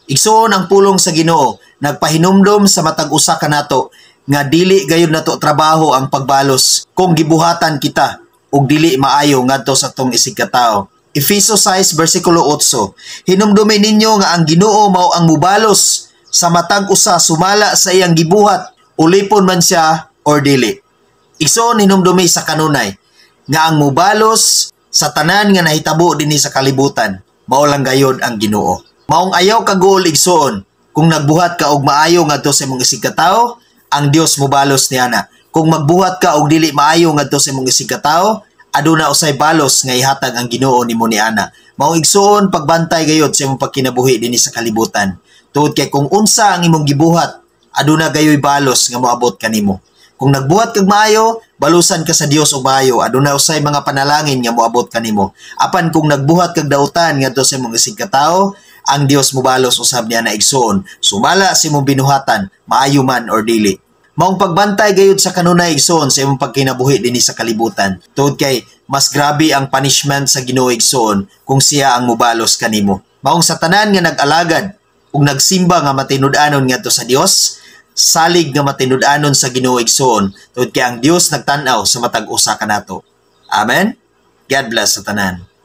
Igsoon ang pulong sa Ginoo, nagpahinumdom sa matag usa kanato nga dili gayud nato trabaho ang pagbalos kung gibuhatan kita ug dili maayo ngadto sa tong isig ka tawo. Efeso 6 versikulo 8. Hinumdumi ninyo nga ang Ginoo mao ang mubalos sa matag usa sumala sa iyang gibuhat, ulipon man siya or dili. Igsoon hinumdumi sa kanunay nga ang mubalos sa tanan nga nahitabo dinhi sa kalibutan mao lang gayud ang Ginoo. Maong ayaw kagool igsoon kung nagbuhat ka og maayo ngadto sa imong isig ka tawo, ang Dios mobalos niya na. Kung magbuhat ka og dili maayo ngadto sa imong isig ka tawo, aduna usay balos nga ihatag ang Ginoo nimo niana. Maong igsoon pagbantay gayud sa imong pagkinabuhi dinhi sa kalibutan. Tungod kay kung unsa ang imong gibuhat, aduna gayoy balos nga moabot kanimo. Kung nagbuhat kag maayo, balusan ka sa Dios og maayo, aduna usay mga panalangin nga moabot kanimo. Apan kung nagbuhat kag dautan ngadto sa imong isig ka tawo, ang Dios mobalos usab niya na igsoon, sumala sa imong binuhatan, maayo man or dili. Maong pagbantay gayud sa kanunay igsoon sa imong pagkinabuhi dinhi sa kalibutan. Tungod kay mas grabe ang punishment sa Ginoo igsoon kung siya ang mobalos kanimo. Maong sa tanan nga nag-alagad ug nagsimba nga matinud-anon ngadto sa Dios, salig nga matinud-anon sa Ginoo igsoon, tungod kay ang Dios nagtan-aw sa matag usa kanato. Amen. God bless sa tanan.